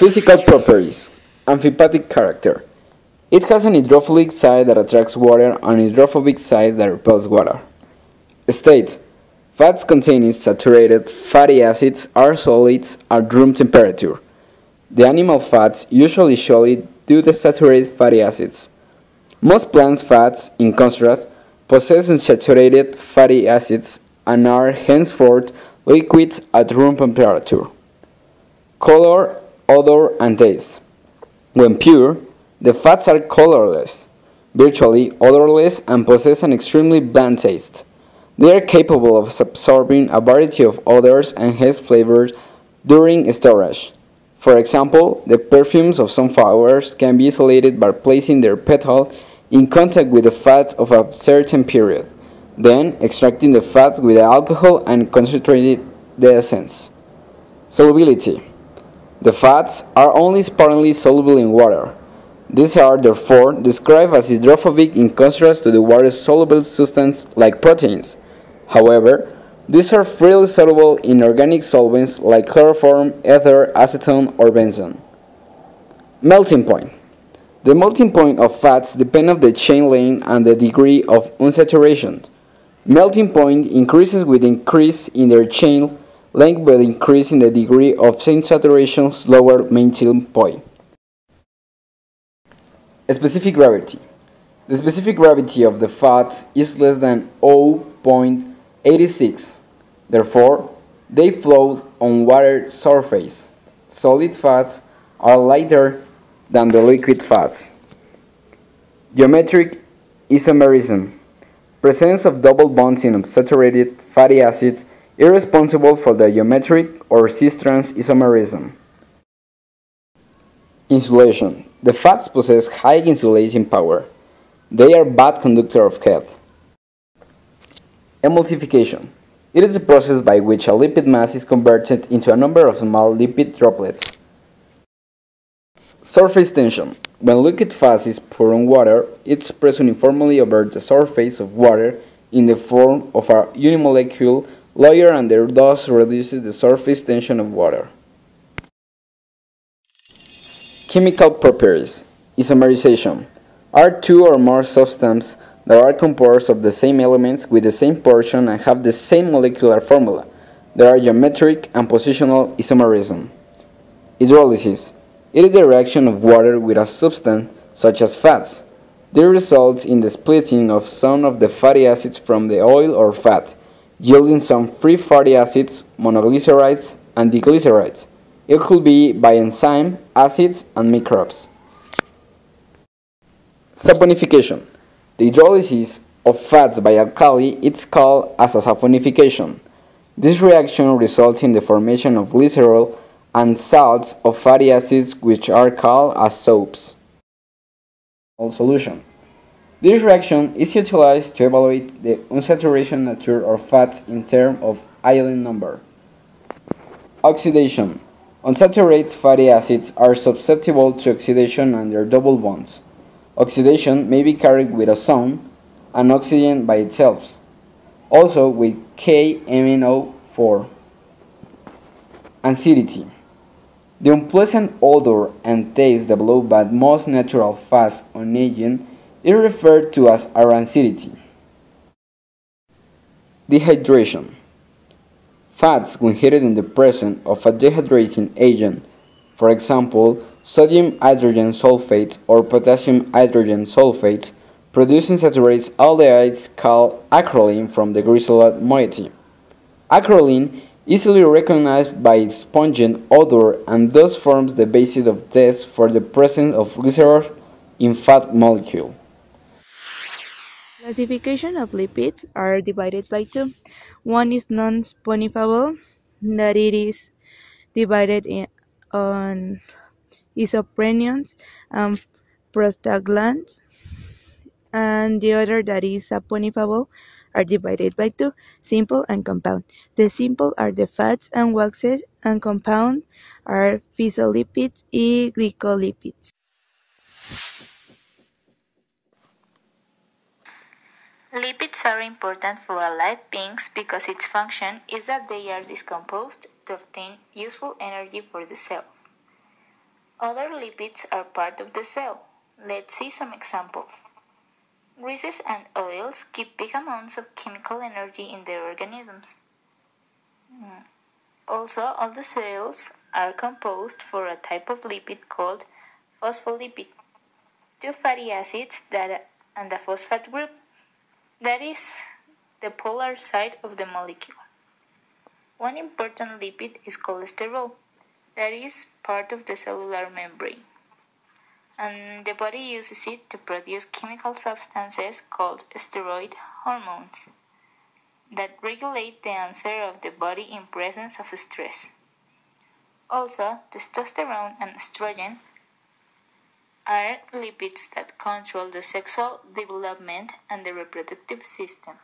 Physical properties. Amphipathic character. It has an hydrophilic side that attracts water and an hydrophobic side that repels water. State. Fats containing saturated fatty acids are solids at room temperature. The animal fats usually solid due to saturated fatty acids. Most plant fats, in contrast, possess unsaturated fatty acids and are henceforth liquid at room temperature. Color, odor, and taste. When pure, the fats are colorless, virtually odorless, and possess an extremely bland taste. They are capable of absorbing a variety of odors and hence flavors during storage. For example, the perfumes of some flowers can be isolated by placing their petal in contact with the fat of a certain period, then extracting the fats with the alcohol and concentrating the essence. Solubility. The fats are only sparingly soluble in water. These are therefore described as hydrophobic in contrast to the water-soluble substances like proteins. However, these are freely soluble in organic solvents like chloroform, ether, acetone, or benzene. Melting point. The melting point of fats depends on the chain length and the degree of unsaturation. Melting point increases with increase in their chain length but increase in the degree of saturation's lower melting point. Specific gravity. The specific gravity of the fats is less than 0.86. Therefore, they float on water surface. Solid fats are lighter than the liquid fats. Geometric isomerism. Presence of double bonds in unsaturated fatty acids is responsible for the geometric or cis-trans isomerism. Insulation. The fats possess high insulation power. They are bad conductor of heat. Emulsification. It is a process by which a lipid mass is converted into a number of small lipid droplets. Surface tension. When liquid fat is poured on water, it spreads uniformly over the surface of water in the form of a unimolecule layer and thus reduces the surface tension of water. Chemical properties. Isomerization are two or more substances that are composed of the same elements with the same portion and have the same molecular formula. There are geometric and positional isomerism. Hydrolysis. It is the reaction of water with a substance, such as fats. This results in the splitting of some of the fatty acids from the oil or fat, yielding some free fatty acids, monoglycerides, and diglycerides. It could be by enzyme, acids, and microbes. Saponification. The hydrolysis of fats by alkali is called as a saponification. This reaction results in the formation of glycerol and salts of fatty acids which are called as soaps. Solution. This reaction is utilized to evaluate the unsaturation nature of fats in terms of iodine number. Oxidation. Unsaturated fatty acids are susceptible to oxidation under double bonds. Oxidation may be carried with ozone and oxygen by itself, also with KMnO4. Acidity. The unpleasant odor and taste developed by most natural fats on aging is referred to as acidity. Dehydration. Fats, when heated in the presence of a dehydrating agent, for example, sodium hydrogen sulfate or potassium hydrogen sulfate, produce unsaturated aldehydes called acrolein from the glycerol moiety. Acrolein easily recognized by its pungent odor and thus forms the basis of test for the presence of glycerol in fat molecule. Classification of lipids are divided by two. One is non-sponifiable, that it is divided on isoprenoids and prostaglandins, and the other that is saponifiable are divided by two, simple and compound. The simple are the fats and waxes, and compound are phospholipids and glycolipids. Lipids are important for alive beings because its function is that they are decomposed to obtain useful energy for the cells. Other lipids are part of the cell. Let's see some examples. Greases and oils keep big amounts of chemical energy in their organisms. Also, all the cells are composed for a type of lipid called phospholipid, two fatty acids and a phosphate group, that is, the polar side of the molecule. One important lipid is cholesterol, that is part of the cellular membrane, and the body uses it to produce chemical substances called steroid hormones that regulate the answer of the body in presence of stress. Also, testosterone and estrogen are lipids that control the sexual development and the reproductive system.